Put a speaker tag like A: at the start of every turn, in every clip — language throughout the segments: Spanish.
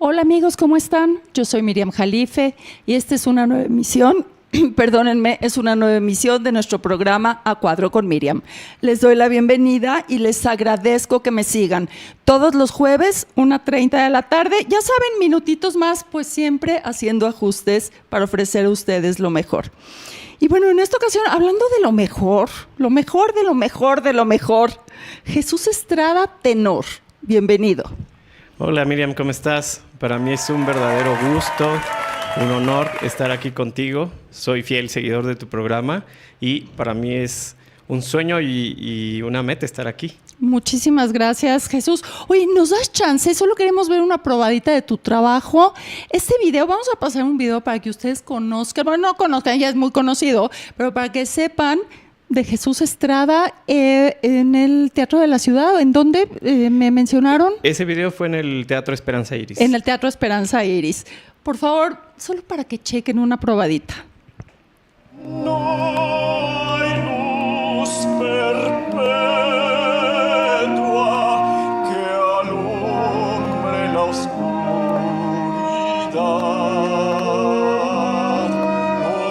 A: Hola amigos, ¿cómo están? Yo soy Miriam Jalife y esta es una nueva emisión, perdónenme, es una nueva emisión de nuestro programa A Cuadro con Miriam. Les doy la bienvenida y les agradezco que me sigan todos los jueves, 1:30 de la tarde. Ya saben, minutitos más, pues siempre haciendo ajustes para ofrecer a ustedes lo mejor. Y bueno, en esta ocasión, hablando de lo mejor de lo mejor de lo mejor, Jesús Estrada, tenor. Bienvenido.
B: Hola Miriam, ¿cómo estás? Para mí es un verdadero gusto, un honor estar aquí contigo. Soy fiel seguidor de tu programa y para mí es un sueño y una meta estar aquí.
A: Muchísimas gracias, Jesús. Oye, ¿nos das chance? Solo queremos ver una probadita de tu trabajo. Este video, vamos a pasar un video para que ustedes conozcan, bueno, no conozcan, ya es muy conocido, pero para que sepan de Jesús Estrada en el Teatro de la Ciudad. ¿En dónde me mencionaron?
B: Ese video fue en el Teatro Esperanza Iris.
A: En el Teatro Esperanza Iris. Por favor, solo para que chequen una probadita.
C: No hay luz perpetua que alumbre la oscuridad.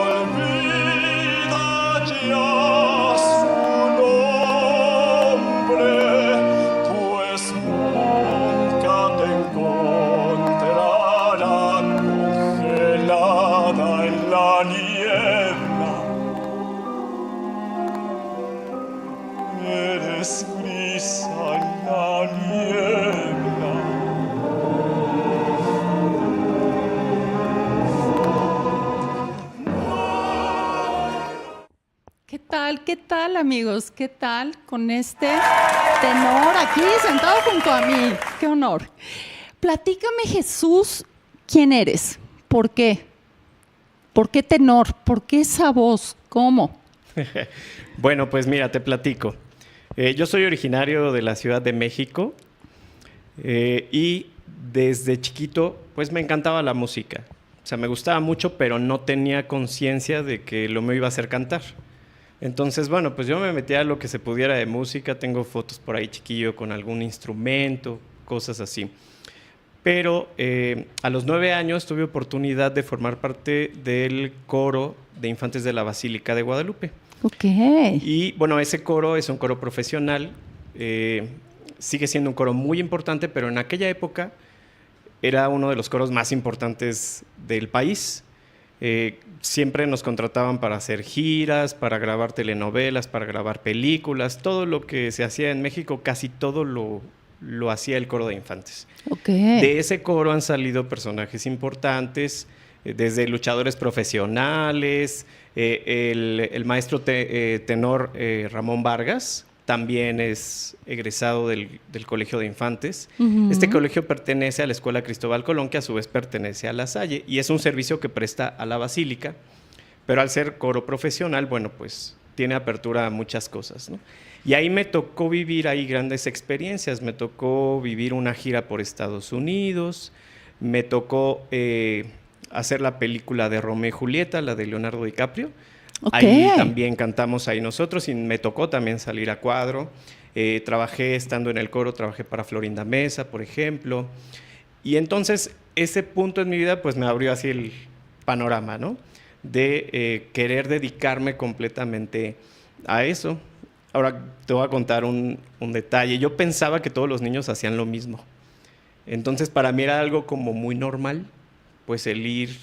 C: Olvida ya su nombre, pues nunca te encontrará congelada en la niebla. Eres brisa en la niebla.
A: Qué tal, amigos? ¿Qué tal con este tenor aquí sentado junto a mí? ¡Qué honor! Platícame, Jesús, ¿quién eres? ¿Por qué? ¿Por qué tenor? ¿Por qué esa voz? ¿Cómo?
B: Bueno, pues mira, te platico. Yo soy originario de la Ciudad de México y desde chiquito pues me encantaba la música. O sea, me gustaba mucho, pero no tenía conciencia de que lo me iba a hacer cantar. Entonces, bueno, pues yo me metía a lo que se pudiera de música. Tengo fotos por ahí chiquillo con algún instrumento, cosas así. Pero a los 9 años tuve oportunidad de formar parte del coro de infantes de la Basílica de Guadalupe.
A: Ok.
B: Y bueno, ese coro es un coro profesional, sigue siendo un coro muy importante, pero en aquella época era uno de los coros más importantes del país. Siempre nos contrataban para hacer giras, para grabar telenovelas, para grabar películas, todo lo que se hacía en México, casi todo lo hacía el coro de infantes.
A: Okay.
B: De ese coro han salido personajes importantes, desde luchadores profesionales, el maestro tenor Ramón Vargas también es egresado del Colegio de Infantes.
A: Uh-huh.
B: Este colegio pertenece a la Escuela Cristóbal Colón, que a su vez pertenece a La Salle, y es un servicio que presta a la Basílica, pero al ser coro profesional, bueno, pues tiene apertura a muchas cosas, ¿no? Y ahí me tocó vivir ahí grandes experiencias. Me tocó vivir una gira por Estados Unidos, me tocó hacer la película de Romeo y Julieta, la de Leonardo DiCaprio.
A: Okay.
B: Ahí también cantamos ahí nosotros y me tocó también salir a cuadro. Trabajé estando en el coro, trabajé para Florinda Mesa, por ejemplo. Y entonces ese punto en mi vida pues me abrió así el panorama, ¿no? De querer dedicarme completamente a eso. Ahora te voy a contar un detalle. Yo pensaba que todos los niños hacían lo mismo. Entonces para mí era algo como muy normal, pues el ir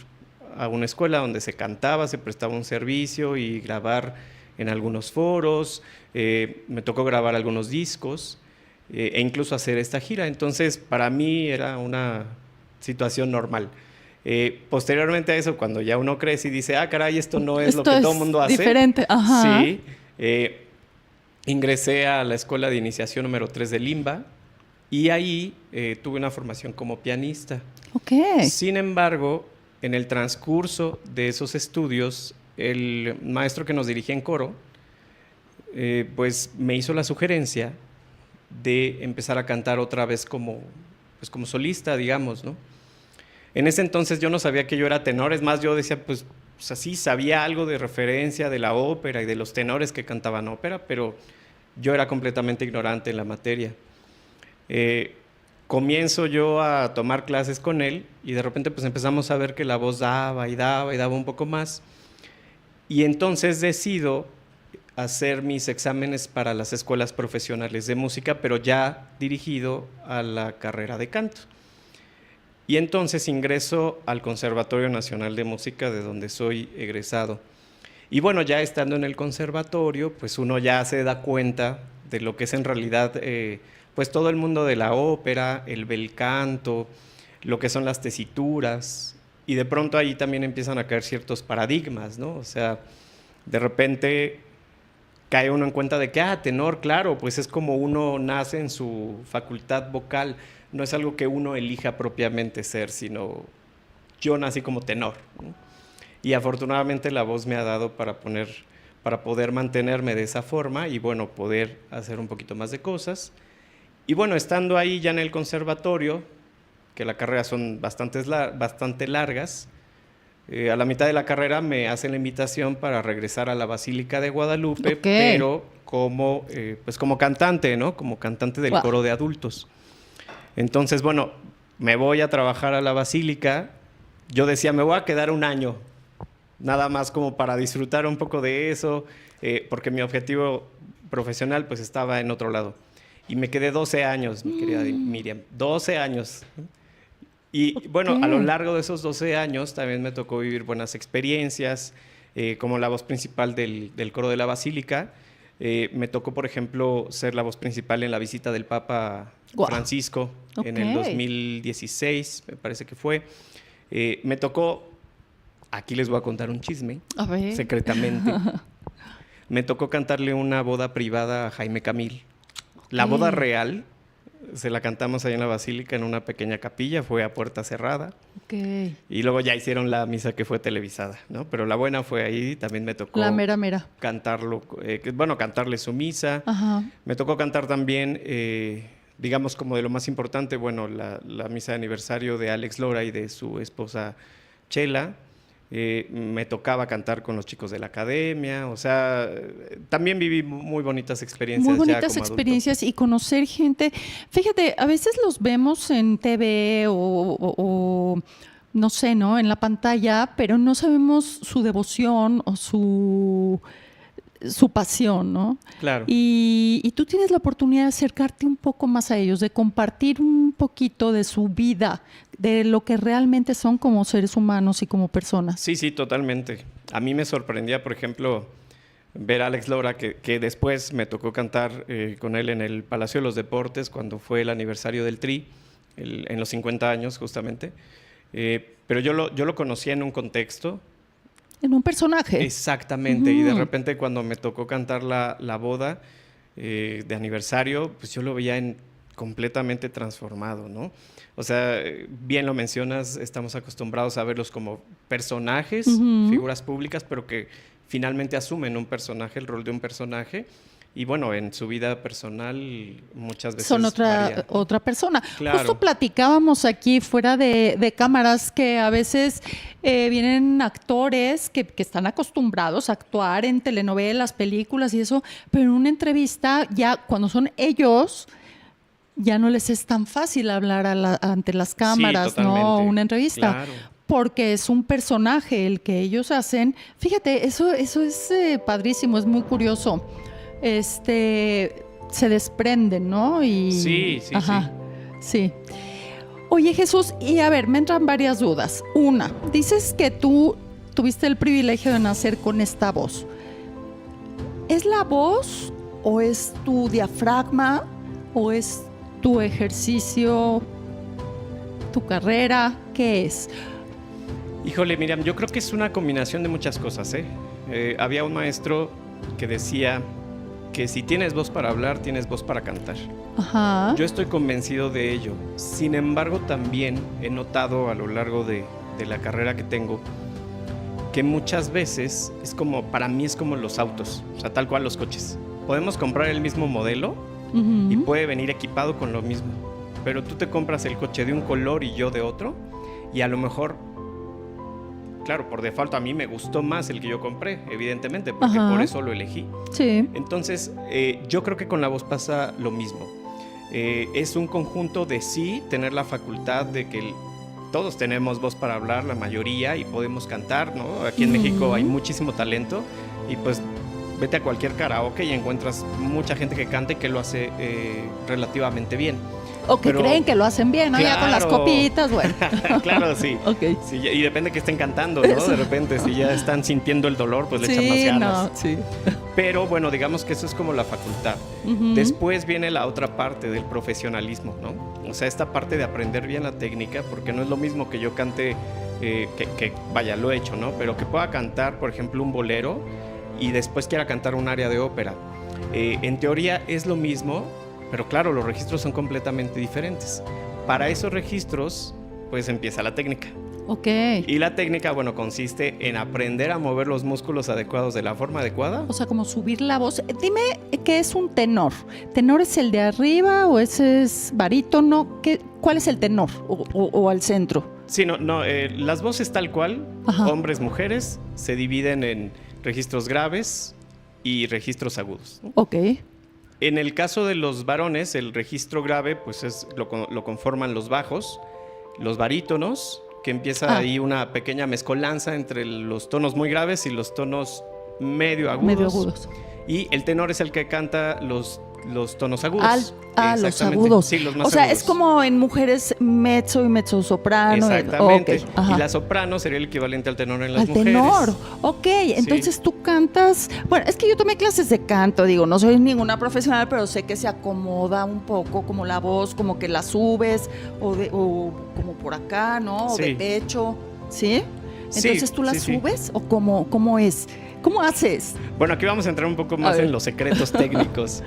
B: a una escuela donde se cantaba, se prestaba un servicio y grabar en algunos foros. Me tocó grabar algunos discos e incluso hacer esta gira. Entonces para mí era una situación normal. Posteriormente a eso, cuando ya uno crece y dice, ah, caray, esto no es lo que todo el mundo hace.
A: Diferente, ajá.
B: Sí. Ingresé a la escuela de iniciación número 3 de Limba y ahí tuve una formación como pianista.
A: Okay.
B: Sin embargo, en el transcurso de esos estudios, el maestro que nos dirigía en coro, pues me hizo la sugerencia de empezar a cantar otra vez como solista, digamos, ¿no? En ese entonces yo no sabía que yo era tenor, es más, yo decía, pues así sabía algo de referencia de la ópera y de los tenores que cantaban ópera, pero yo era completamente ignorante en la materia. comienzo yo a tomar clases con él y de repente pues empezamos a ver que la voz daba y daba y daba un poco más. Y entonces decido hacer mis exámenes para las escuelas profesionales de música, pero ya dirigido a la carrera de canto. Y entonces ingreso al Conservatorio Nacional de Música, de donde soy egresado. Y bueno, ya estando en el conservatorio, pues uno ya se da cuenta de lo que es en realidad pues todo el mundo de la ópera, el bel canto, lo que son las tesituras, y de pronto ahí también empiezan a caer ciertos paradigmas, ¿no? O sea, de repente cae uno en cuenta de que, tenor, claro, pues es como uno nace en su facultad vocal, no es algo que uno elija propiamente ser, sino yo nací como tenor, ¿no? Y afortunadamente la voz me ha dado para poder mantenerme de esa forma y bueno, poder hacer un poquito más de cosas. Y bueno, estando ahí ya en el conservatorio, que la carrera son bastante largas, a la mitad de la carrera me hacen la invitación para regresar a la Basílica de Guadalupe, pero como cantante, ¿no? Como cantante del coro de adultos. Entonces, bueno, me voy a trabajar a la Basílica. Yo decía, me voy a quedar un año, nada más como para disfrutar un poco de eso, porque mi objetivo profesional pues estaba en otro lado. Y me quedé 12 años, mi querida Miriam, 12 años. Y bueno, a lo largo de esos 12 años también me tocó vivir buenas experiencias, como la voz principal del coro de la Basílica. Me tocó, por ejemplo, ser la voz principal en la visita del Papa Francisco en el 2016, me parece que fue. Me tocó, aquí les voy a contar un chisme, secretamente. Me tocó cantarle una boda privada a Jaime Camil. La boda real se la cantamos ahí en la Basílica en una pequeña capilla, fue a puerta cerrada. Y luego ya hicieron la misa que fue televisada, ¿no? Pero la buena fue ahí, también me tocó...
A: La mera mera.
B: Cantarle su misa.
A: Ajá.
B: Me tocó cantar también, digamos, como de lo más importante, bueno, la misa de aniversario de Alex Lora y de su esposa Chela. Me tocaba cantar con los chicos de la academia, o sea, también viví muy bonitas experiencias.
A: Muy bonitas
B: ya como
A: experiencias
B: adulto.
A: Y conocer gente. Fíjate, a veces los vemos en TV o no sé, ¿no? En la pantalla, pero no sabemos su devoción o su pasión, ¿no?
B: Claro.
A: Y tú tienes la oportunidad de acercarte un poco más a ellos, de compartir un poquito de su vida, de lo que realmente son como seres humanos y como personas.
B: Sí, totalmente. A mí me sorprendía, por ejemplo, ver a Alex Lora, que después me tocó cantar con él en el Palacio de los Deportes cuando fue el aniversario del Tri, en los 50 años justamente. Pero yo lo conocía en un contexto.
A: En un personaje.
B: Exactamente. Y de repente cuando me tocó cantar la boda de aniversario, pues yo lo veía completamente transformado, ¿no? O sea, bien lo mencionas, estamos acostumbrados a verlos como personajes, figuras públicas, pero que finalmente asumen un personaje, el rol de un personaje. Y bueno, en su vida personal muchas veces
A: son otra persona. Claro. Justo platicábamos aquí fuera de cámaras que a veces vienen actores que están acostumbrados a actuar en telenovelas, películas y eso, pero en una entrevista ya cuando son ellos ya no les es tan fácil hablar ante las cámaras, ¿no? Una entrevista. Claro. Porque es un personaje el que ellos hacen. Fíjate, eso es padrísimo, es muy curioso. Se desprenden, ¿no? Y, sí. Oye, Jesús, y a ver, me entran varias dudas. Una, dices que tú tuviste el privilegio de nacer con esta voz. ¿Es la voz o es tu diafragma o es tu ejercicio, tu carrera? ¿Qué es?
B: Híjole, Miriam, yo creo que es una combinación de muchas cosas, ¿eh? Había un maestro que decía que si tienes voz para hablar, tienes voz para cantar.
A: Ajá.
B: Yo estoy convencido de ello. Sin embargo, también he notado a lo largo de la carrera que tengo que muchas veces para mí es como los autos, o sea, tal cual los coches. Podemos comprar el mismo modelo y puede venir equipado con lo mismo, pero tú te compras el coche de un color y yo de otro, y a lo mejor, claro, por default a mí me gustó más el que yo compré, evidentemente, porque por eso lo elegí.
A: Sí.
B: Entonces, yo creo que con la voz pasa lo mismo. Es un conjunto de sí, tener la facultad de que todos tenemos voz para hablar, la mayoría, y podemos cantar, ¿no? Aquí en México hay muchísimo talento y pues vete a cualquier karaoke y encuentras mucha gente que canta y que lo hace relativamente bien.
A: O que creen que lo hacen bien, ¿no?
B: Claro.
A: Ya con las copitas, bueno.
B: Claro, sí.
A: Okay.
B: Sí. Y depende que estén cantando, ¿no?
A: Eso.
B: De repente, si ya están sintiendo el dolor, pues le echan más
A: Sí,
B: ganas.
A: no, sí.
B: Pero bueno, digamos que eso es como la facultad. Después viene la otra parte del profesionalismo, ¿no? O sea, esta parte de aprender bien la técnica, porque no es lo mismo que yo cante, vaya, lo he hecho, ¿no? Pero que pueda cantar, por ejemplo, un bolero y después quiera cantar un área de ópera. En teoría es lo mismo, pero claro, los registros son completamente diferentes. Para esos registros, pues empieza la técnica.
A: Ok.
B: Y la técnica, bueno, consiste en aprender a mover los músculos adecuados de la forma adecuada.
A: O sea, como subir la voz. Dime, ¿qué es un tenor? ¿Tenor es el de arriba o ese es barítono? ¿Cuál es el tenor o al centro?
B: Sí, las voces tal cual,
A: Ajá.
B: hombres, mujeres, se dividen en registros graves y registros agudos, ¿no?
A: Ok.
B: En el caso de los varones, el registro grave pues lo conforman los bajos, los barítonos, que empieza ahí una pequeña mezcolanza entre los tonos muy graves y los tonos medio agudos.
A: Medio agudos.
B: Y el tenor es el que canta los tonos agudos.
A: Los agudos.
B: Sí, los más
A: o sea,
B: agudos.
A: es como en mujeres mezzo y mezzosoprano.
B: Exactamente.
A: Okay. Ajá.
B: Y la soprano sería el equivalente al tenor en las
A: al
B: mujeres.
A: tenor. Ok, entonces tú cantas. Bueno, es que yo tomé clases de canto, digo, no soy ninguna profesional, pero sé que se acomoda un poco, como la voz, como que la subes, o como por acá, ¿no? O
B: Sí.
A: de pecho, ¿sí? Entonces tú la
B: sí.
A: subes, o cómo es. ¿Cómo haces?
B: Bueno, aquí vamos a entrar un poco más en los secretos técnicos.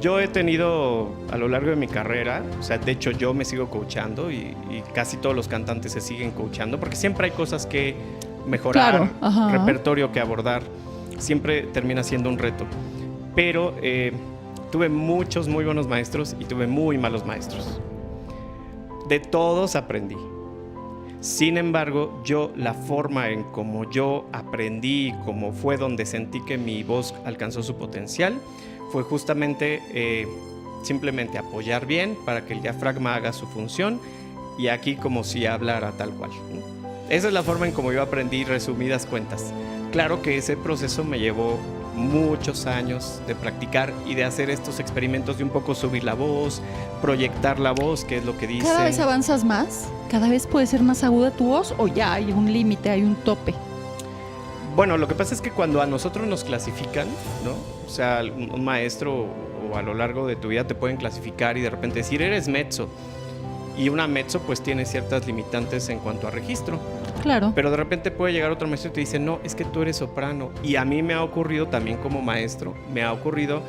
B: Yo he tenido a lo largo de mi carrera, o sea, de hecho yo me sigo coachando y casi todos los cantantes se siguen coachando porque siempre hay cosas que mejorar,
A: Claro, ajá.
B: repertorio que abordar, siempre termina siendo un reto. Pero tuve muchos muy buenos maestros y tuve muy malos maestros. De todos aprendí. Sin embargo, la forma en como yo aprendí, como fue donde sentí que mi voz alcanzó su potencial, fue justamente simplemente apoyar bien para que el diafragma haga su función y aquí como si hablara tal cual, ¿no? Esa es la forma en como yo aprendí, resumidas cuentas. Claro que ese proceso me llevó muchos años de practicar y de hacer estos experimentos de un poco subir la voz, proyectar la voz, que es lo que dicen.
A: ¿Cada vez avanzas más? ¿Cada vez puede ser más aguda tu voz o ya hay un límite, hay un tope?
B: Bueno, lo que pasa es que cuando a nosotros nos clasifican, ¿no? O sea, un maestro o a lo largo de tu vida te pueden clasificar y de repente decir, eres mezzo. Y una mezzo pues tiene ciertas limitantes en cuanto a registro.
A: Claro.
B: Pero de repente puede llegar otro maestro y te dice, no, es que tú eres soprano. Y a mí me ha ocurrido también como maestro, me ha ocurrido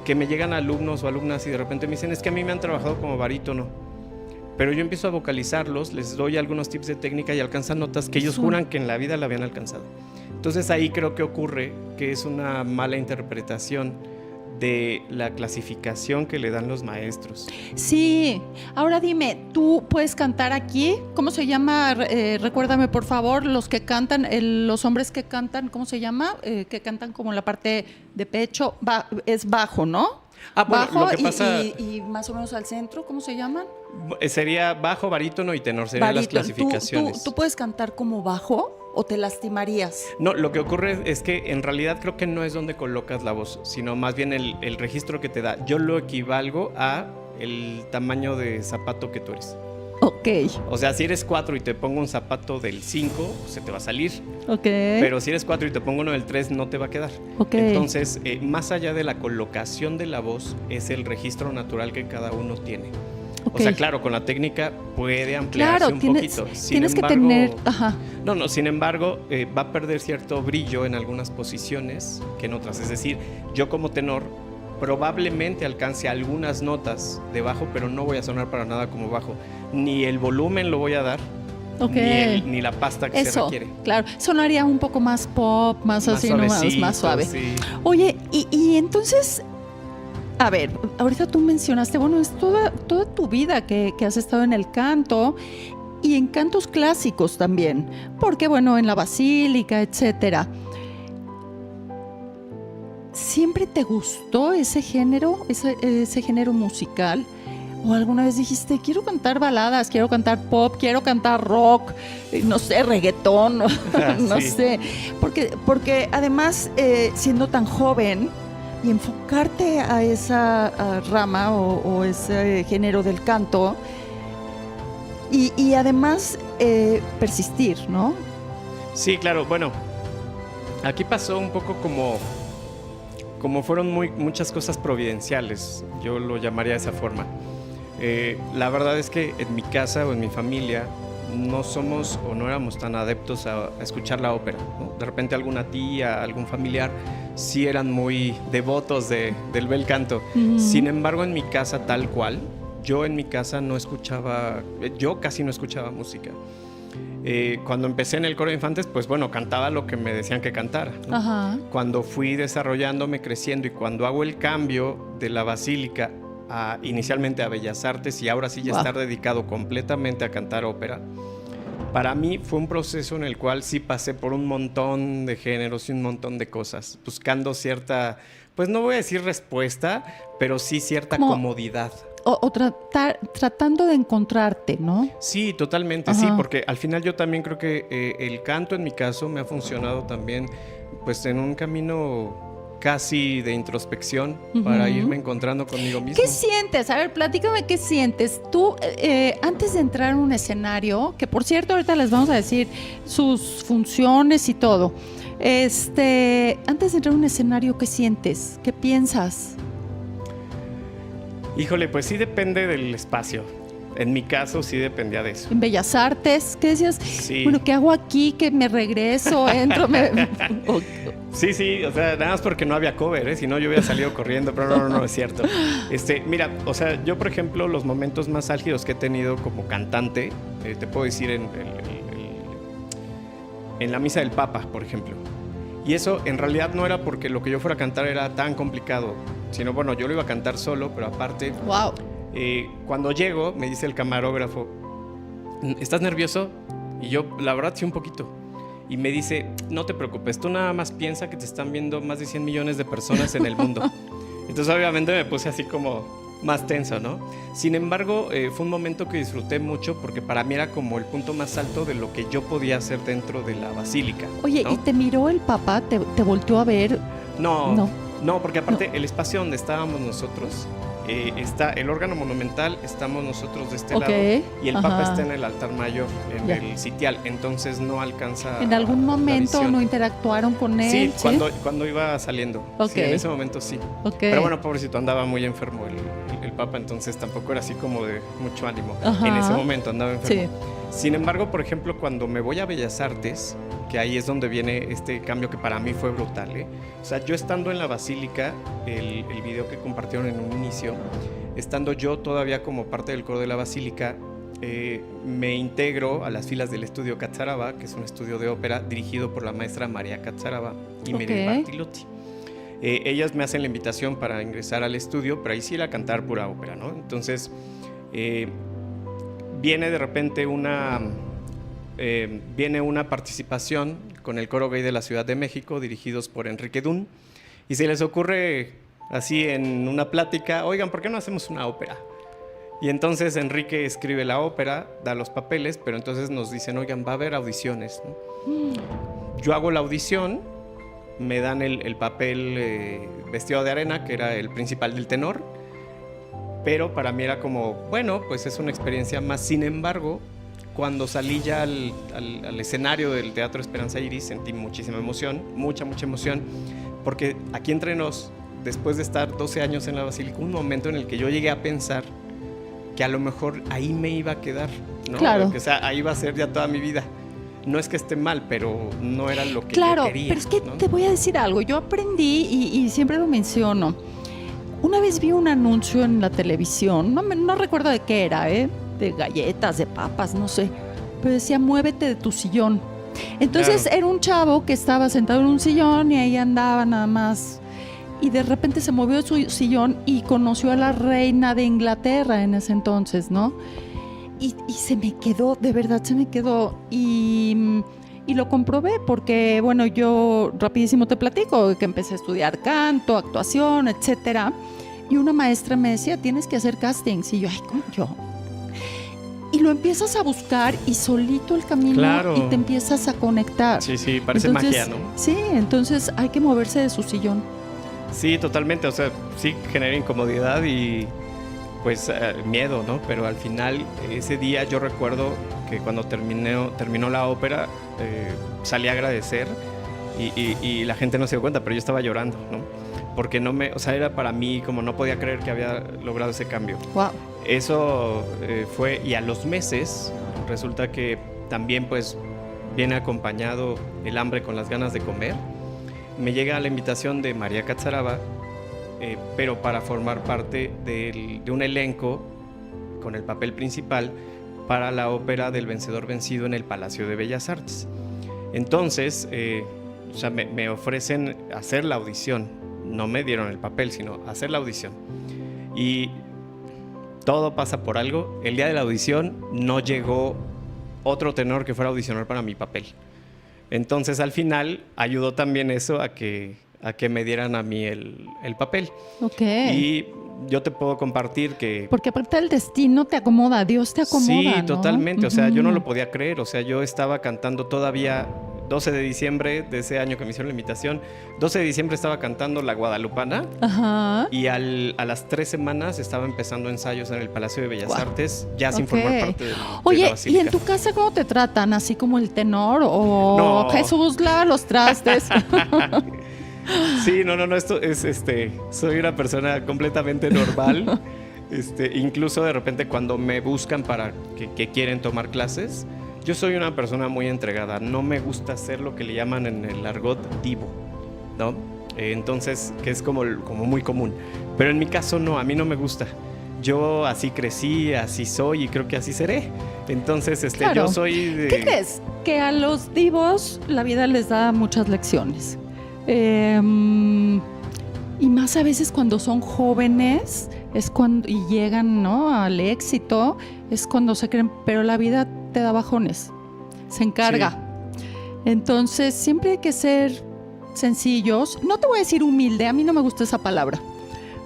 B: que me llegan alumnos o alumnas y de repente me dicen, es que a mí me han trabajado como barítono. Pero yo empiezo a vocalizarlos, les doy algunos tips de técnica y alcanzan notas que ellos juran que en la vida la habían alcanzado. Entonces ahí creo que ocurre que es una mala interpretación de la clasificación que le dan los maestros.
A: Sí, ahora dime, ¿tú puedes cantar aquí? ¿Cómo se llama? Recuérdame por favor, los que cantan, los hombres que cantan, ¿cómo se llama? Que cantan como la parte de pecho, es bajo, ¿no?
B: Ah, bueno,
A: bajo
B: lo que pasa
A: y más o menos al centro, ¿cómo se llaman?
B: sería bajo, barítono y tenor, serían las clasificaciones.
A: ¿Tú puedes cantar como bajo o te lastimarías?
B: No, lo que ocurre es que en realidad creo que no es donde colocas la voz, sino más bien el registro que te da. Yo lo equivalgo a el tamaño de zapato que tú eres.
A: Ok.
B: O sea, si eres 4 y te pongo un zapato del 5, se te va a salir.
A: Ok.
B: Pero si eres 4 y te pongo uno del 3, no te va a quedar.
A: Ok.
B: Entonces, más allá de la colocación de la voz, es el registro natural que cada uno tiene.
A: Ok.
B: O sea, claro, con la técnica puede ampliarse
A: Claro,
B: un poquito.
A: Tienes que tener... Ajá.
B: No, sin embargo, va a perder cierto brillo en algunas posiciones que en otras. Es decir, yo como tenor probablemente alcance algunas notas de bajo, pero no voy a sonar para nada como bajo. Ni el volumen lo voy a dar,
A: Okay.
B: ni la pasta que se requiere.
A: Claro, sonaría un poco más pop, más así, ¿no? Más suave.
B: Sí.
A: Oye, y entonces, a ver, ahorita tú mencionaste, bueno, es toda tu vida que has estado en el canto y en cantos clásicos también, porque bueno, en la basílica, etcétera. ¿siempre te gustó ese género, ese género musical? ¿O alguna vez dijiste, quiero cantar baladas, quiero cantar pop, quiero cantar rock, no sé, reggaetón, no
B: Sí.
A: sé? Porque además, siendo tan joven y enfocarte a esa rama o ese género del canto, y además persistir, ¿no?
B: Sí, claro. Bueno, aquí pasó un poco como fueron muchas cosas providenciales, yo lo llamaría de esa forma. La verdad es que en mi casa o en mi familia no somos o no éramos tan adeptos a escuchar la ópera, ¿no? De repente alguna tía, algún familiar sí eran muy devotos del bel canto.
A: Ujú.
B: Sin embargo, en mi casa tal cual, yo en mi casa yo casi no escuchaba música. Cuando empecé en el coro de infantes, pues bueno, cantaba lo que me decían que cantara, ¿no?
A: Ajá.
B: Cuando fui desarrollándome, creciendo, y cuando hago el cambio de la Basílica inicialmente a Bellas Artes y ahora sí ya
A: Wow.
B: estar dedicado completamente a cantar ópera, para mí fue un proceso en el cual sí pasé por un montón de géneros y un montón de cosas, buscando cierta, pues no voy a decir respuesta, pero sí cierta
A: Como-
B: comodidad.
A: O tratando de encontrarte, ¿no?
B: Sí, totalmente,
A: Ajá.
B: sí, porque al final yo también creo que el canto en mi caso me ha funcionado también pues en un camino casi de introspección para
A: Ujú.
B: irme encontrando conmigo mismo.
A: ¿Qué sientes? A ver, platícame qué sientes. Tú, antes de entrar en un escenario, que por cierto ahorita les vamos a decir sus funciones y todo, antes de entrar en un escenario, ¿qué sientes? ¿Qué piensas?
B: Híjole, pues sí depende del espacio. En mi caso sí dependía de eso.
A: En Bellas Artes, ¿qué decías?
B: Sí.
A: Bueno, ¿qué hago aquí? ¿Que me regreso? ¿Entro?
B: Sí, o sea, nada más porque no había cover, ¿eh? Si no yo hubiera salido corriendo, pero no, es cierto. Mira, o sea, yo por ejemplo, los momentos más álgidos que he tenido como cantante, te puedo decir en la misa del Papa, por ejemplo. Y eso en realidad no era porque lo que yo fuera a cantar era tan complicado, sino bueno, yo lo iba a cantar solo, pero aparte,
A: Wow.
B: cuando llego, me dice el camarógrafo, ¿estás nervioso? Y yo, la verdad, sí, un poquito. Y me dice, no te preocupes, tú nada más piensa que te están viendo más de 100 millones de personas en el mundo. Entonces, obviamente, me puse así como más tenso, ¿no? Sin embargo, fue un momento que disfruté mucho porque para mí era como el punto más alto de lo que yo podía hacer dentro de la basílica.
A: Oye,
B: ¿no?
A: ¿y te miró el Papa? ¿Te volteó a ver?
B: No, porque aparte el espacio donde estábamos nosotros, está el órgano monumental, estamos nosotros de este
A: Ok,
B: lado y el Papa
A: ajá.
B: está en el altar mayor, en
A: Ya.
B: el sitial, entonces no alcanza
A: ¿En algún
B: la
A: momento
B: visión.
A: no interactuaron con él?
B: Sí, cuando iba saliendo.
A: Ok.
B: Sí, en ese momento sí.
A: Ok.
B: Pero bueno, pobrecito, andaba muy enfermo el Papa, entonces tampoco era así como de mucho ánimo.
A: Ajá.
B: En ese momento andaba enfermo.
A: Sí.
B: Sin embargo, por ejemplo, cuando me voy a Bellas Artes, que ahí es donde viene este cambio que para mí fue brutal, ¿eh? O sea, yo estando en la Basílica, el video que compartieron en un inicio, estando yo todavía como parte del coro de la Basílica, me integro a las filas del estudio Cazzarava, que es un estudio de ópera dirigido por la maestra María Cazzarava y Miriam
A: Ok.
B: Bartilotti. Ellas me hacen la invitación para ingresar al estudio, pero ahí sí era cantar pura ópera, ¿no? Entonces, viene de repente viene una participación con el coro gay de la Ciudad de México, dirigidos por Enrique Dun, y se les ocurre así en una plática, oigan, ¿por qué no hacemos una ópera? Y entonces Enrique escribe la ópera, da los papeles, pero entonces nos dicen, oigan, va a haber audiciones, ¿no? Yo hago la audición, me dan el papel Vestido de Arena, que era el principal del tenor, pero para mí era como, bueno, pues es una experiencia más. Sin embargo, cuando salí ya al escenario del Teatro Esperanza Iris, sentí muchísima emoción, mucha emoción, porque aquí entre nos, después de estar 12 años en la Basílica, un momento en el que yo llegué a pensar que a lo mejor ahí me iba a quedar, ¿no?
A: Claro.
B: O sea, ahí va a ser ya toda mi vida. No es que esté mal, pero no era lo que
A: Claro,
B: yo quería.
A: pero es que
B: ¿no?
A: te voy a decir algo. Yo aprendí y siempre lo menciono. Una vez vi un anuncio en la televisión, no recuerdo de qué era, de galletas, de papas, no sé, pero decía, muévete de tu sillón. Entonces
B: Claro.
A: era un chavo que estaba sentado en un sillón y ahí andaba nada más. Y de repente se movió de su sillón y conoció a la reina de Inglaterra en ese entonces, ¿no? Y se me quedó, de verdad se me quedó. Y Y lo comprobé porque, bueno, yo rapidísimo te platico que empecé a estudiar canto, actuación, etcétera. Y una maestra me decía, tienes que hacer castings. Y yo, ay, ¿cómo yo? Y lo empiezas a buscar y solito el camino
B: Claro.
A: y te empiezas a conectar.
B: Sí, sí, parece
A: Entonces,
B: magia, ¿no?
A: Sí, entonces hay que moverse de su sillón.
B: Sí, totalmente, o sea, sí genera incomodidad y pues miedo, ¿no? Pero al final, ese día yo recuerdo que cuando terminó la ópera, salí a agradecer y la gente no se dio cuenta, pero yo estaba llorando, ¿no? Porque o sea, era para mí como no podía creer que había logrado ese cambio.
A: Wow.
B: Eso fue, y a los meses resulta que también pues viene acompañado el hambre con las ganas de comer. Me llega la invitación de María Catzaraba, pero para formar parte de un elenco con el papel principal para la ópera del Vencedor Vencido en el Palacio de Bellas Artes. Entonces, o sea, me ofrecen hacer la audición. No me dieron el papel, sino hacer la audición. Y todo pasa por algo. El día de la audición no llegó otro tenor que fuera a audicionar para mi papel. Entonces, al final, ayudó también eso a que me dieran a mí el papel.
A: Ok.
B: Y yo te puedo compartir que...
A: Porque aparte el destino te acomoda, Dios te acomoda,
B: Sí,
A: ¿no?
B: totalmente. O sea, yo no lo podía creer. O sea, yo estaba cantando todavía 12 de diciembre de ese año que me hicieron la invitación. 12 de diciembre estaba cantando La Guadalupana.
A: Ajá.
B: Y a las 3 semanas estaba empezando ensayos en el Palacio de Bellas
A: Guau.
B: Artes, ya sin
A: Ok.
B: formar parte de la
A: Oye, ¿y
B: basílica.
A: en tu casa cómo te tratan? ¿Así como el tenor? ¿O
B: No.
A: Jesús lava los trastes?
B: Sí, no, esto es, soy una persona completamente normal. Incluso de repente cuando me buscan para que quieren tomar clases, yo soy una persona muy entregada. No me gusta hacer lo que le llaman en el argot divo, ¿no? Entonces, que es como muy común. Pero en mi caso no, a mí no me gusta. Yo así crecí, así soy y creo que así seré. Entonces,
A: Claro.
B: yo soy de...
A: ¿Qué crees? Que a los divos la vida les da muchas lecciones. Y más a veces cuando son jóvenes es cuando y llegan, ¿no?, al éxito, es cuando se creen, pero la vida te da bajones, se encarga. Entonces siempre hay que ser sencillos. No te voy a decir humilde, a mí no me gusta esa palabra,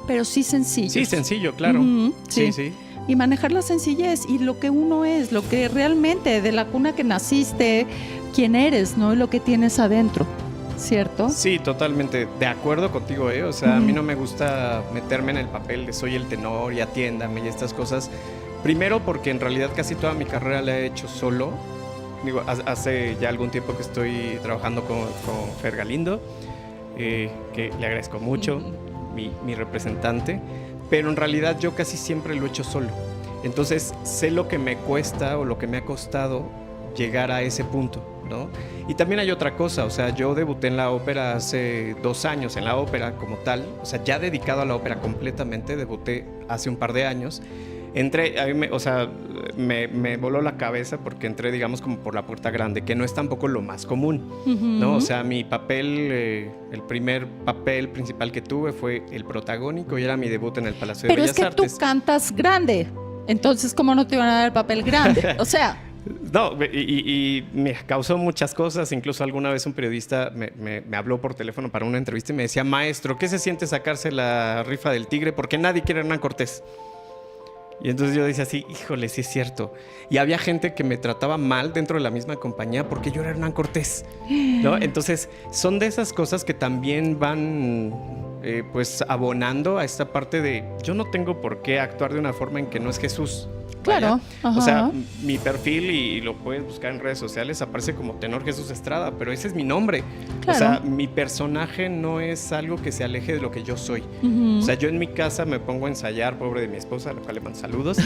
A: pero sí sencillos.
B: Sí, sencillo, claro.
A: Ujú,
B: Sí,
A: sí.
B: sí.
A: Y manejar la sencillez y lo que uno es, lo que realmente de la cuna que naciste, quién eres, ¿no? Y lo que tienes adentro, ¿cierto?
B: Sí, totalmente de acuerdo contigo, ¿eh? O sea, a mí no me gusta meterme en el papel de soy el tenor y atiéndame y estas cosas. Primero porque en realidad casi toda mi carrera la he hecho solo. Digo, hace ya algún tiempo que estoy trabajando con Fer Galindo, que le agradezco mucho, mi representante, pero en realidad yo casi siempre lo he hecho solo. Entonces sé lo que me cuesta o lo que me ha costado llegar a ese punto, ¿no? Y también hay otra cosa, o sea, yo debuté en la ópera hace 2 años, en la ópera como tal, o sea, ya dedicado a la ópera completamente, debuté hace un par de años. Entré, a mí me voló la cabeza porque entré, digamos, como por la puerta grande, que no es tampoco lo más común, ¿no? O sea, mi papel, el primer papel principal que tuve fue el protagónico y era mi debut en el Palacio de
A: Pero es
B: Bellas
A: que
B: Artes.
A: tú cantas grande, entonces ¿cómo no te iban a dar el papel grande? O sea,
B: No, y me causó muchas cosas. Incluso alguna vez un periodista me habló por teléfono para una entrevista y me decía, maestro, ¿qué se siente sacarse la rifa del tigre? Porque nadie quiere a Hernán Cortés. Y entonces yo decía así, híjole, sí es cierto. Y había gente que me trataba mal dentro de la misma compañía porque yo era Hernán Cortés, ¿no? Entonces son de esas cosas que también van pues abonando a esta parte de yo no tengo por qué actuar de una forma en que no es Jesús.
A: claro.
B: O sea,
A: ajá.
B: mi perfil, y lo puedes buscar en redes sociales, aparece como Tenor Jesús Estrada, pero ese es mi nombre.
A: Claro.
B: O sea, mi personaje no es algo que se aleje de lo que yo soy.
A: Ujú.
B: O sea, yo en mi casa me pongo a ensayar, pobre de mi esposa, a la cual le mando saludos.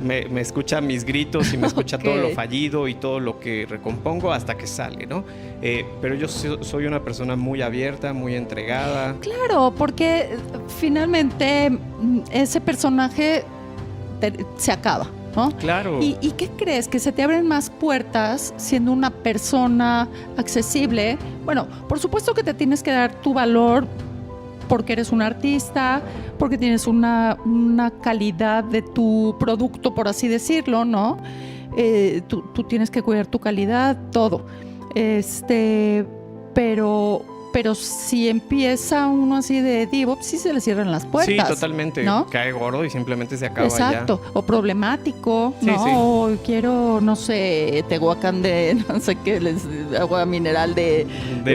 B: Me escucha mis gritos y me escucha
A: Ok.
B: todo lo fallido y todo lo que recompongo hasta que sale, ¿no? Pero yo soy una persona muy abierta, muy entregada.
A: Claro, porque finalmente ese personaje se acaba, ¿no?
B: Claro.
A: ¿Y qué crees? ¿Que se te abren más puertas siendo una persona accesible? Bueno, por supuesto que te tienes que dar tu valor porque eres un artista, porque tienes una calidad de tu producto, por así decirlo, ¿no? Tú tienes que cuidar tu calidad, todo. Pero si empieza uno así de divo, sí se le cierran las puertas.
B: Sí, totalmente.
A: ¿no?
B: Cae gordo y simplemente se acaba.
A: Exacto.
B: Ya.
A: O problemático,
B: Sí,
A: ¿no?
B: sí.
A: O quiero, no sé, Tehuacán de no sé qué, agua mineral de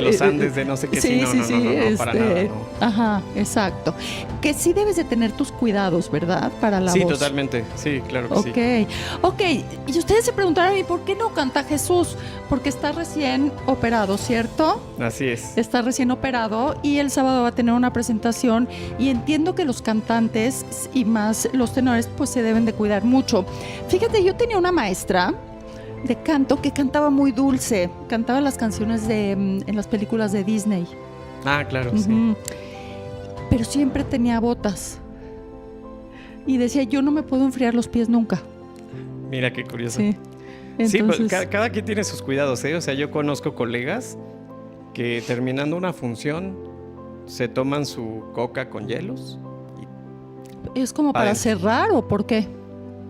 B: los Andes, de no sé qué.
A: Sí,
B: no, para nada. No.
A: Ajá, exacto. Que sí debes de tener tus cuidados, ¿verdad? Para la
B: Sí,
A: voz.
B: totalmente. Sí, claro que sí.
A: Ok. Y ustedes se preguntarán, ¿y por qué no canta Jesús? Porque está recién operado, ¿cierto?
B: Así es.
A: Está recién operado y el sábado va a tener una presentación y entiendo que los cantantes y más los tenores pues se deben de cuidar mucho. Fíjate, yo tenía una maestra de canto que cantaba muy dulce, cantaba las canciones en las películas de Disney.
B: Ah, claro, sí.
A: Pero siempre tenía botas y decía, yo no me puedo enfriar los pies nunca.
B: Mira qué curioso.
A: Sí.
B: Sí, pues,
A: Entonces,
B: cada quien tiene sus cuidados, ¿eh? O sea, yo conozco colegas que terminando una función se toman su coca con hielos.
A: ¿es como para
B: adentro.
A: cerrar o por qué?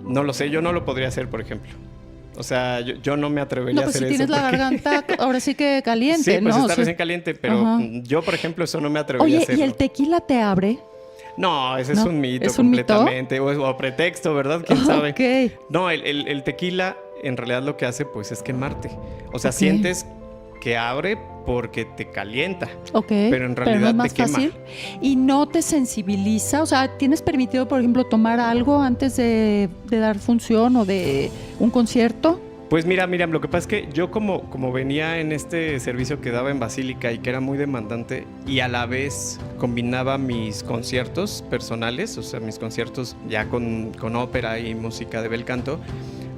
B: No lo sé, yo no lo podría hacer, por ejemplo. O sea, yo no me atrevería
A: No, pues
B: a
A: si
B: hacer
A: tienes
B: eso.
A: la garganta ahora sí que caliente,
B: Sí, pues
A: ¿no?
B: está
A: O sea,
B: recién caliente, pero
A: ajá.
B: yo, por ejemplo, eso no me atrevería a
A: Oye,
B: hacerlo.
A: ¿y el tequila te abre?
B: No, ese es
A: ¿No?
B: un mito
A: ¿Es un mito?
B: completamente. O pretexto, ¿verdad? ¿Quién sabe?
A: Ok.
B: No, el tequila en realidad lo que hace pues es quemarte. O sea,
A: Ok.
B: sientes que abre porque te calienta.
A: Ok,
B: Pero en realidad
A: no es más
B: te quema.
A: fácil. ¿Y no te sensibiliza? O sea, ¿tienes permitido, por ejemplo, tomar algo antes de dar función o de un concierto?
B: Pues mira, Miriam, lo que pasa es que yo como venía en este servicio que daba en Basílica y que era muy demandante y a la vez combinaba mis conciertos personales, o sea, mis conciertos ya con ópera y música de bel canto,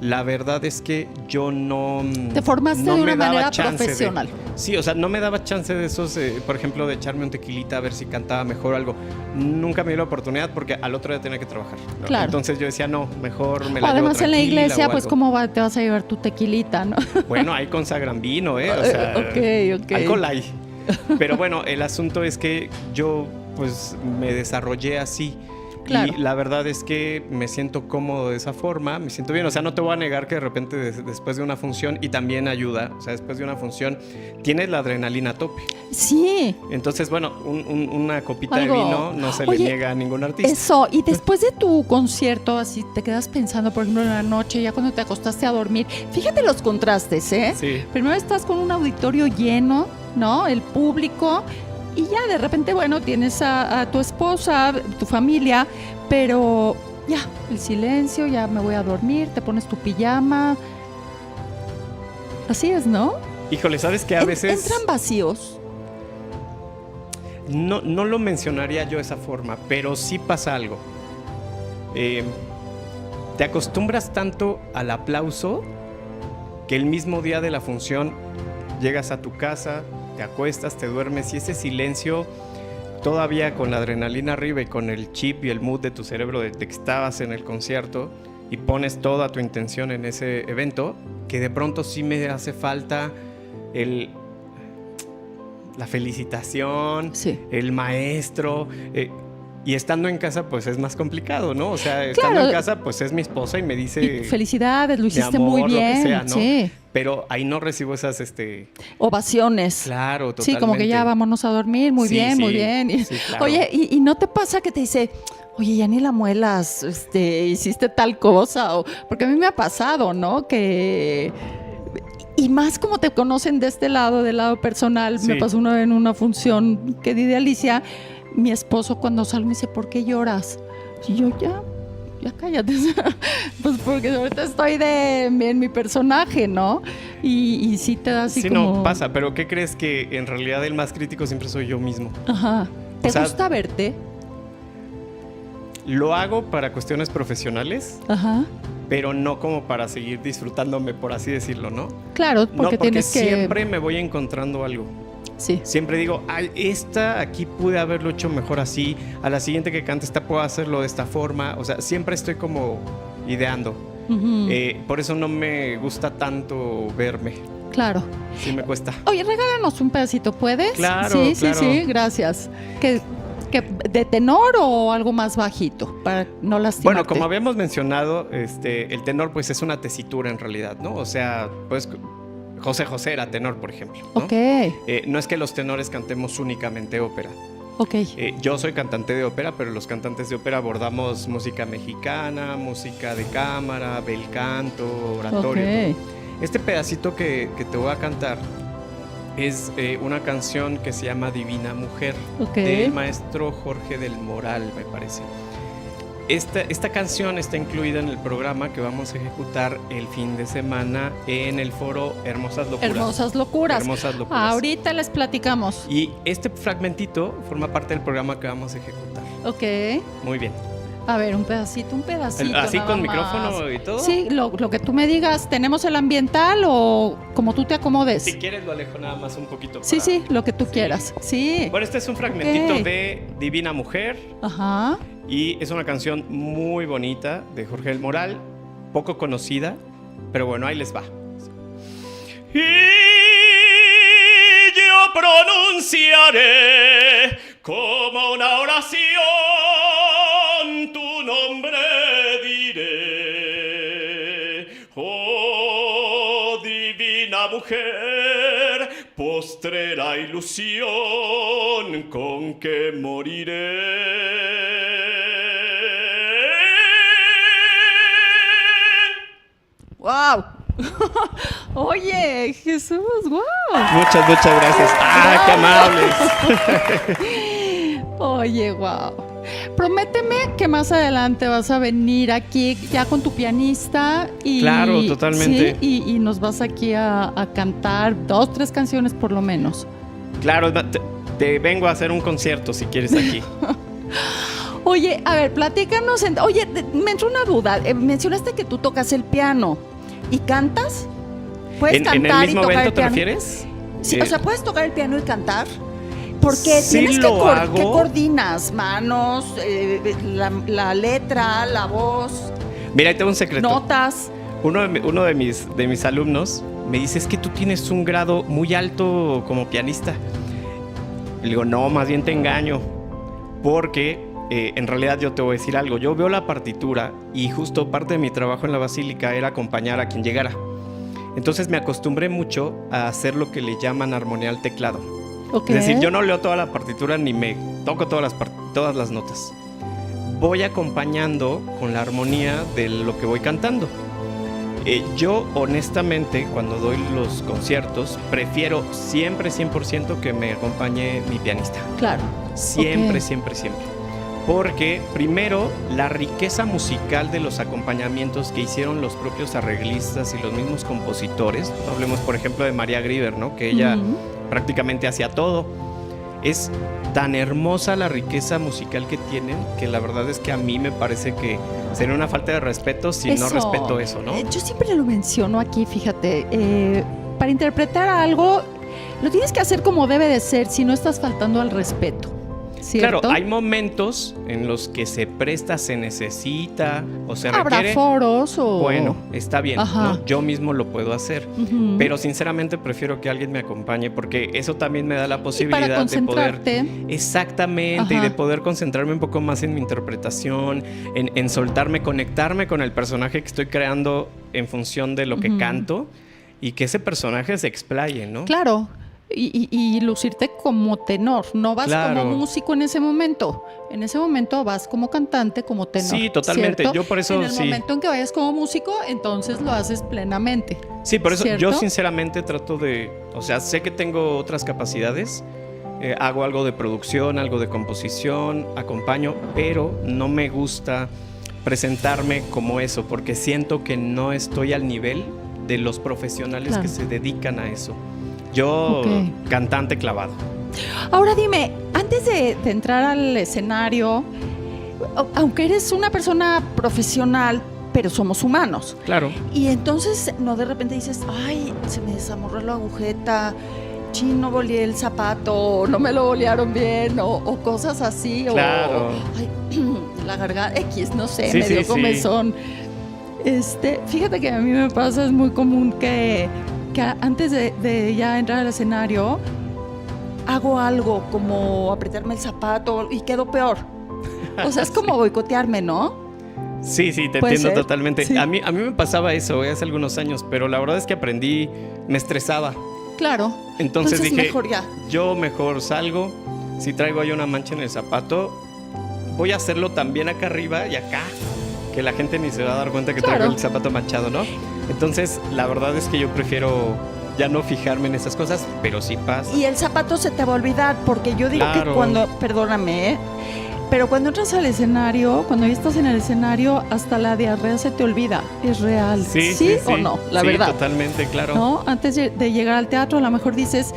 B: la verdad es que yo no...
A: Te formaste
B: no
A: de
B: me
A: una
B: daba
A: manera
B: chance
A: profesional.
B: Sí, o sea, no me daba chance de esos, por ejemplo, de echarme un tequilita a ver si cantaba mejor o algo. Nunca me dio la oportunidad porque al otro día tenía que trabajar, ¿no?
A: Claro.
B: Entonces yo decía, no, mejor me
A: O
B: la llevo
A: además en la
B: tranquila
A: iglesia,
B: o
A: pues,
B: algo.
A: ¿cómo te vas a llevar tu tequilita, no?
B: Bueno, ahí consagran vino, ¿eh? O sea,
A: Ok.
B: alcohol hay. Pero bueno, el asunto es que yo, pues, me desarrollé así.
A: Claro.
B: Y la verdad es que me siento cómodo de esa forma, me siento bien. O sea, no te voy a negar que de repente después de una función, y también ayuda, o sea, después de una función, tienes la adrenalina a tope.
A: Sí.
B: Entonces, bueno, una copita
A: Algo.
B: de vino no se
A: Oye,
B: le niega a ningún artista.
A: Eso, y después de tu concierto, así te quedas pensando, por ejemplo, en la noche, ya cuando te acostaste a dormir, fíjate los contrastes, ¿eh?
B: Sí.
A: Primero estás con un auditorio lleno, ¿no? El público, y ya de repente, bueno, tienes a tu esposa, tu familia, pero ya, el silencio, ya me voy a dormir, te pones tu pijama. Así es, ¿no?
B: Híjole, ¿sabes qué? A veces...
A: Entran vacíos.
B: No lo mencionaría yo de esa forma, pero sí pasa algo. Te acostumbras tanto al aplauso que el mismo día de la función llegas a tu casa, te acuestas, te duermes y ese silencio, todavía con la adrenalina arriba y con el chip y el mood de tu cerebro de que estabas en el concierto y pones toda tu intención en ese evento, que de pronto sí me hace falta la felicitación,
A: Sí.
B: el maestro, y estando en casa pues es más complicado, ¿no? O sea, estando
A: Claro.
B: en casa pues es mi esposa y me dice...
A: Y felicidades, lo
B: mi
A: hiciste
B: amor,
A: muy
B: lo que
A: bien.
B: sea, ¿no?
A: Sí.
B: Pero ahí no recibo esas,
A: Ovaciones.
B: claro, totalmente.
A: Sí, como que ya vámonos a dormir, muy
B: Sí,
A: bien, muy
B: sí,
A: bien. Y-
B: sí, claro.
A: Oye, ¿y no te pasa que te dice, oye, ya ni la muelas, hiciste tal cosa? Porque a mí me ha pasado, ¿no? Y más como te conocen de este lado, del lado personal,
B: Sí.
A: me pasó una vez en una función que di de Alicia, mi esposo cuando salgo me dice, ¿por qué lloras? Y yo, ya cállate. Pues porque ahorita estoy en mi personaje, ¿no? Y sí te da así
B: Sí,
A: como...
B: no, pasa, pero ¿qué crees? Que en realidad el más crítico siempre soy yo mismo.
A: Ajá. ¿Te
B: O sea,
A: gusta verte?
B: Lo hago para cuestiones profesionales,
A: Ajá.
B: pero no como para seguir disfrutándome, por así decirlo, ¿no?
A: Claro,
B: No,
A: porque
B: porque
A: tienes que...
B: siempre me voy encontrando algo.
A: Sí.
B: Siempre digo, ay, esta aquí pude haberlo hecho mejor así, a la siguiente que cante esta puedo hacerlo de esta forma. O sea, siempre estoy como ideando.
A: Ujú.
B: Por eso no me gusta tanto verme.
A: Claro.
B: Sí me cuesta.
A: Oye, regálanos un pedacito, ¿puedes?
B: Claro,
A: Sí,
B: claro.
A: sí, gracias. ¿Que de tenor o algo más bajito? Para no lastimarte.
B: Bueno, como habíamos mencionado, el tenor pues es una tesitura en realidad, ¿no? O sea, pues José José era tenor, por ejemplo, ¿no?
A: Ok,
B: No es que los tenores cantemos únicamente ópera.
A: ok.
B: Yo soy cantante de ópera, pero los cantantes de ópera abordamos música mexicana, música de cámara, bel canto, oratorio.
A: Ok.
B: Este pedacito que te voy a cantar es una canción que se llama Divina Mujer,
A: Ok.
B: del maestro Jorge del Moral, me parece. Esta canción está incluida en el programa que vamos a ejecutar el fin de semana en el foro Hermosas Locuras.
A: Hermosas locuras.
B: Hermosas Locuras.
A: Ahorita les platicamos.
B: Y este fragmentito forma parte del programa que vamos a ejecutar.
A: Ok.
B: Muy bien.
A: A ver, un pedacito.
B: ¿Así
A: nada
B: con
A: más.
B: micrófono y todo?
A: Sí, lo que tú me digas. ¿Tenemos el ambiental o como tú te acomodes?
B: Si quieres lo alejo nada más un poquito.
A: Sí,
B: para-
A: sí, lo que tú quieras. Sí.
B: Bueno, este es un fragmentito
A: Ok.
B: de Divina Mujer
A: Ajá.
B: y es una canción muy bonita de Jorge del Moral, poco conocida, pero bueno, ahí les va. Y yo pronunciaré como una oración, tu nombre diré. Oh, divina mujer, postrera ilusión con que moriré.
A: ¡Wow! Oye, Jesús, wow.
B: Muchas gracias. ¡Ah, qué amables!
A: Oye, wow. Prométeme que más adelante vas a venir aquí ya con tu pianista y
B: Claro, totalmente.
A: ¿sí? y nos vas aquí a cantar 2, 3 canciones por lo menos.
B: Claro, te vengo a hacer un concierto si quieres aquí.
A: Oye, a ver, platícanos. Oye, me entró una duda. Mencionaste que tú tocas el piano y cantas. ¿Puedes
B: ¿En
A: cantar
B: el mismo
A: y tocar
B: evento
A: el
B: te
A: piano?
B: refieres?
A: Sí, o sea, ¿puedes tocar el piano y cantar? Porque
B: Sí
A: tienes que,
B: lo hago.
A: ¿qué coordinas? Manos, la letra, la voz,
B: Mira, ahí tengo un secreto.
A: notas.
B: Uno de mis alumnos me dice, es que tú tienes un grado muy alto como pianista. Le digo, no, más bien te engaño. Porque en realidad yo te voy a decir algo. Yo veo la partitura y justo parte de mi trabajo en la Basílica era acompañar a quien llegara. Entonces me acostumbré mucho a hacer lo que le llaman armonía al teclado.
A: Ok.
B: Es decir, yo no leo toda la partitura ni me toco todas las notas. Voy acompañando con la armonía de lo que voy cantando. Yo, honestamente, cuando doy los conciertos, prefiero siempre, 100% que me acompañe mi pianista.
A: Claro.
B: Siempre,
A: Ok.
B: siempre. Porque, primero, la riqueza musical de los acompañamientos que hicieron los propios arreglistas y los mismos compositores. Hablemos, por ejemplo, de María Grieber, ¿no? Que ella
A: Ujú.
B: prácticamente hacía todo. Es tan hermosa la riqueza musical que tienen que la verdad es que a mí me parece que sería una falta de respeto si no respeto eso, ¿no?
A: Yo siempre lo menciono aquí, fíjate. Para interpretar algo, lo tienes que hacer como debe de ser, si no estás faltando al respeto. ¿Cierto?
B: Claro, hay momentos en los que se presta, se necesita o se
A: Habrá
B: requiere.
A: foros o...
B: Bueno, está bien,
A: Ajá.
B: ¿no? Yo mismo lo puedo hacer.
A: Ujú.
B: Pero sinceramente prefiero que alguien me acompañe porque eso también me da la
A: Y para
B: posibilidad de poder...
A: concentrarte.
B: Exactamente,
A: Ajá.
B: y de poder concentrarme un poco más en mi interpretación, en soltarme, conectarme con el personaje que estoy creando en función de lo que
A: Ujú.
B: canto y que ese personaje se explaye, ¿no?
A: Claro. Y lucirte como tenor. No vas
B: Claro.
A: como músico en ese momento. En ese momento vas como cantante, como tenor.
B: Sí, totalmente.
A: ¿cierto?
B: Yo por eso
A: En el
B: sí.
A: momento en que vayas como músico, entonces lo haces plenamente.
B: Sí, por eso
A: ¿cierto?
B: yo sinceramente trato de, o sea, sé que tengo otras capacidades, hago algo de producción, algo de composición, acompaño, pero no me gusta presentarme como eso, porque siento que no estoy al nivel de los profesionales
A: Claro.
B: que se dedican a eso. Yo,
A: Ok.
B: cantante clavado.
A: Ahora dime, antes de entrar al escenario, aunque eres una persona profesional, pero somos humanos.
B: Claro.
A: Y entonces, no de repente dices, ay, se me desamorró la agujeta, chin, no boleé el zapato, o no me lo bolearon bien, o cosas así.
B: Claro.
A: O, ay, la garganta, X, no sé,
B: Sí,
A: medio
B: sí, sí.
A: comezón. Fíjate que a mí me pasa, es muy común que antes de ya entrar al escenario, hago algo como apretarme el zapato y quedo peor. O sea, es como boicotearme, ¿no?
B: Sí, te
A: ¿Puede
B: entiendo
A: ser?
B: totalmente.
A: Sí.
B: A mí me pasaba eso hace algunos años, pero la verdad es que aprendí, me estresaba.
A: Claro.
B: Entonces dije,
A: mejor ya.
B: yo mejor salgo, si traigo ahí una mancha en el zapato, voy a hacerlo también acá arriba y acá, que la gente ni se va a dar cuenta que
A: Claro.
B: traigo el zapato manchado, ¿no? Entonces, la verdad es que yo prefiero ya no fijarme en esas cosas, pero sí pasa.
A: Y el zapato se te va a olvidar, porque yo digo
B: Claro.
A: que cuando, perdóname, pero cuando entras al escenario, cuando ya estás en el escenario, hasta la diarrea se te olvida. Es real. ¿Sí o no? La
B: sí,
A: verdad.
B: totalmente, claro.
A: ¿No? Antes de llegar al teatro, a lo mejor dices,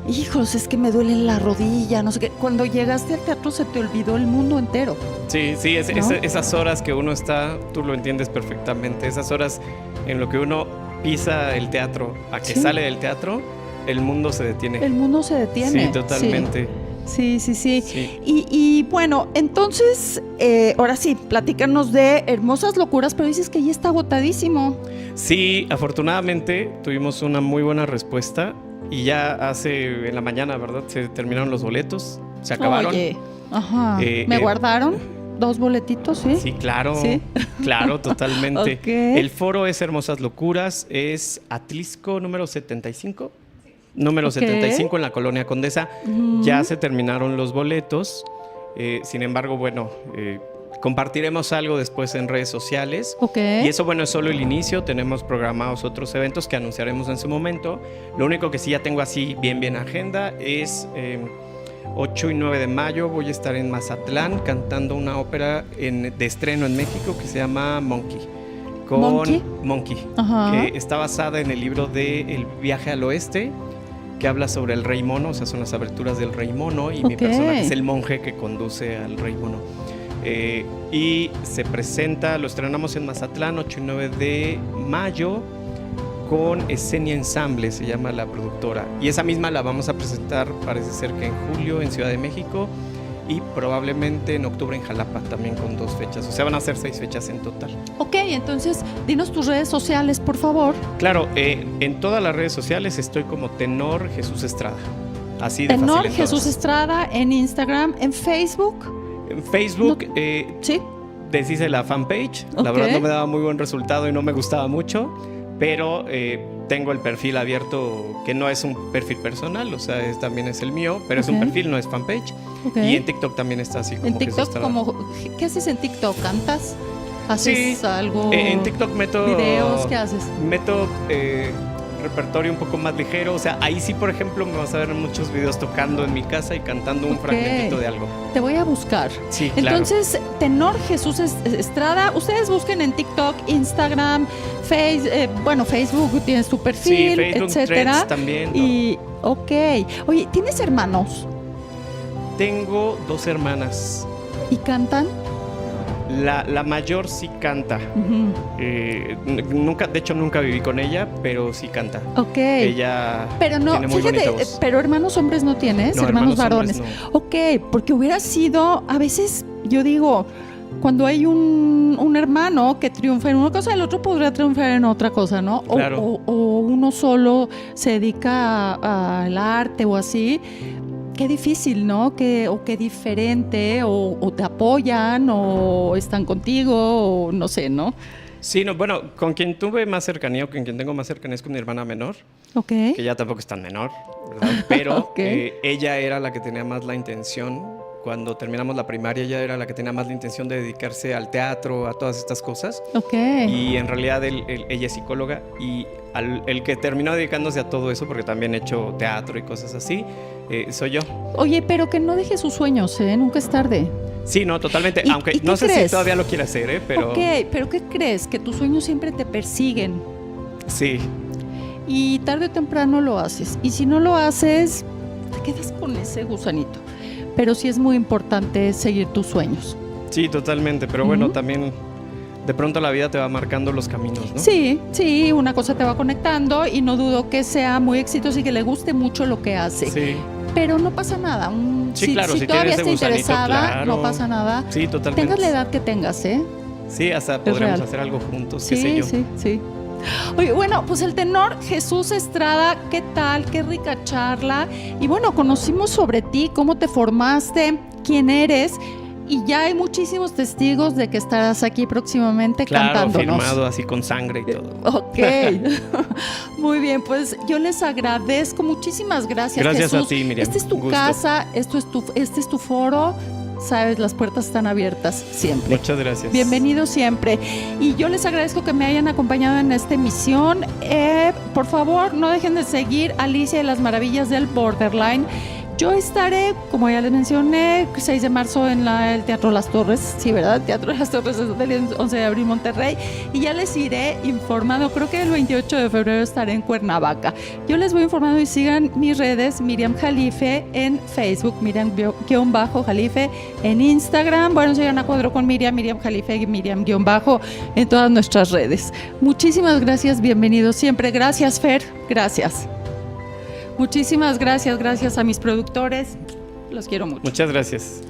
A: hijos, es que me duele la rodilla, no sé qué. Cuando llegaste al teatro se te olvidó el mundo entero.
B: Sí,
A: ¿No?
B: esas horas que uno está, tú lo entiendes perfectamente, esas horas en lo que uno pisa el teatro, a que
A: Sí.
B: sale del teatro, el mundo se detiene.
A: El mundo se detiene.
B: Sí, totalmente.
A: Sí.
B: Sí.
A: Y bueno, entonces, ahora sí, platícanos de Hermosas Locuras, pero dices que ya está agotadísimo.
B: Sí, afortunadamente tuvimos una muy buena respuesta y ya en la mañana, ¿verdad? Se terminaron los boletos, se acabaron.
A: Oye, ajá. ¿Me
B: Eh,
A: guardaron 2 boletitos, sí?
B: Sí, claro,
A: ¿Sí?
B: claro, totalmente.
A: Ok.
B: El foro es Hermosas Locuras, es Atlisco número 75. Número
A: Ok.
B: 75 en la Colonia Condesa.
A: Ujú.
B: Ya se terminaron los boletos. Sin embargo, bueno, compartiremos algo después en redes sociales.
A: Ok.
B: Y eso, bueno, es solo el inicio. Tenemos programados otros eventos que anunciaremos en su momento. Lo único que sí ya tengo así bien agenda es 8 y 9 de mayo voy a estar en Mazatlán cantando una ópera de estreno en México que se llama Monkey. Con
A: ¿Monkey? Ajá.
B: que está basada en el libro de El viaje al oeste, que habla sobre el rey mono, o sea, son las aberturas del rey mono y mi
A: Ok.
B: personaje es el monje que conduce al rey mono. Y se presenta, lo estrenamos en Mazatlán 8 y 9 de mayo con Escenia Ensamble, se llama la productora. Y esa misma la vamos a presentar, parece ser que en julio en Ciudad de México y probablemente en octubre en Jalapa, también con 2 fechas. O sea, van a ser 6 fechas en total.
A: Ok, entonces, dinos tus redes sociales, por favor.
B: Claro, en todas las redes sociales estoy como Tenor Jesús Estrada. Así de
A: Tenor
B: fácil en
A: Jesús
B: todas.
A: Estrada en Instagram, en Facebook.
B: En Facebook
A: Sí.
B: deshice la fanpage. La
A: Ok.
B: verdad no me daba muy buen resultado y no me gustaba mucho, pero tengo el perfil abierto, que no es un perfil personal, o sea, también es el mío, pero es un
A: Ok.
B: perfil, no es fanpage.
A: Ok.
B: Y en TikTok también está así como
A: En
B: Jesús
A: TikTok,
B: Estrada.
A: ¿qué haces en TikTok? ¿Cantas? ¿Haces
B: Sí,
A: algo?
B: En TikTok meto
A: ¿Videos? ¿Qué haces?
B: Meto repertorio un poco más ligero, o sea, ahí sí, por ejemplo, me vas a ver en muchos videos tocando en mi casa y cantando un
A: Ok.
B: fragmentito de algo.
A: Te voy a buscar.
B: Sí, claro.
A: Entonces, Tenor Jesús Estrada, ustedes busquen en TikTok, Instagram, Facebook, tienes tu perfil,
B: Sí, Facebook,
A: etcétera.
B: Threads también, ¿no?
A: Y, ok. Oye, ¿tienes hermanos?
B: Tengo 2 hermanas.
A: ¿Y cantan?
B: La mayor sí canta.
A: Ujú.
B: Nunca, de hecho, nunca viví con ella, pero sí canta.
A: Ok.
B: Ella
A: Pero no,
B: tiene muy bonita
A: fíjate,
B: voz.
A: pero hermanos hombres no tienes,
B: No,
A: hermanos
B: hombres
A: varones.
B: no.
A: Ok, porque hubiera sido, a veces yo digo, cuando hay un hermano que triunfa en una cosa, el otro podría triunfar en otra cosa, ¿no?
B: Claro.
A: O uno solo se dedica al arte o así. Qué difícil, ¿no? O qué diferente, o te apoyan, o están contigo, o no sé, ¿no?
B: Sí, no, bueno, con quien tuve más cercanía o con quien tengo más cercanía es con mi hermana menor,
A: Ok.
B: que ya tampoco es tan menor, ¿verdad? Pero
A: Ok.
B: ella era la que tenía más la intención. Cuando terminamos la primaria, ella era la que tenía más la intención de dedicarse al teatro, a todas estas cosas.
A: Ok.
B: Y en realidad ella es psicóloga y el que terminó dedicándose a todo eso, porque también he hecho teatro y cosas así, soy yo.
A: Oye, pero que no deje sus sueños, ¿eh? Nunca es tarde.
B: Sí, no, totalmente.
A: ¿Y
B: Aunque
A: qué
B: no sé
A: crees?
B: si todavía lo quiere hacer, pero
A: Ok, pero ¿qué crees? Que tus sueños siempre te persiguen
B: sí.
A: y tarde o temprano lo haces. Y si no lo haces, te quedas con ese gusanito. Pero sí es muy importante seguir tus sueños.
B: Sí, totalmente. Pero bueno,
A: Ujú.
B: también de pronto la vida te va marcando los caminos, ¿no?
A: Sí, una cosa te va conectando y no dudo que sea muy exitoso y que le guste mucho lo que hace.
B: Sí,
A: Pero no pasa nada.
B: Sí, claro,
A: si
B: si
A: todavía
B: tienes
A: está
B: ese gusanito,
A: interesada,
B: claro.
A: no pasa nada.
B: sí, totalmente.
A: Tengas la edad que tengas, ¿eh?
B: Sí, hasta podríamos
A: real.
B: hacer algo juntos, qué sé yo.
A: Sí. Oye, bueno, pues el tenor Jesús Estrada, ¿qué tal? Qué rica charla. Y bueno, conocimos sobre ti, cómo te formaste, quién eres. Y ya hay muchísimos testigos de que estarás aquí próximamente
B: Claro,
A: cantándonos.
B: firmado así con sangre y todo.
A: Ok, muy bien, pues yo les agradezco, muchísimas gracias.
B: Gracias
A: Jesús.
B: a ti, Miriam.
A: Esta es tu
B: Un gusto.
A: casa, este es tu foro, sabes, las puertas están abiertas siempre.
B: Muchas gracias.
A: Bienvenido siempre. Y yo les agradezco que me hayan acompañado en esta emisión. Por favor, no dejen de seguir Alicia y las Maravillas del Borderline. Yo estaré, como ya les mencioné, 6 de marzo en el Teatro Las Torres, sí, ¿verdad? Teatro Las Torres es del 11 de abril, Monterrey, y ya les iré informando. Creo que el 28 de febrero estaré en Cuernavaca. Yo les voy informando y sigan mis redes, Miriam Jalife en Facebook, Miriam-Jalife en Instagram. Bueno, sigan a Cuadro con Miriam, Miriam Jalife, Miriam- en todas nuestras redes. Muchísimas gracias, bienvenidos siempre. Gracias, Fer, gracias. Muchísimas gracias a mis productores. Los quiero mucho.
B: Muchas gracias.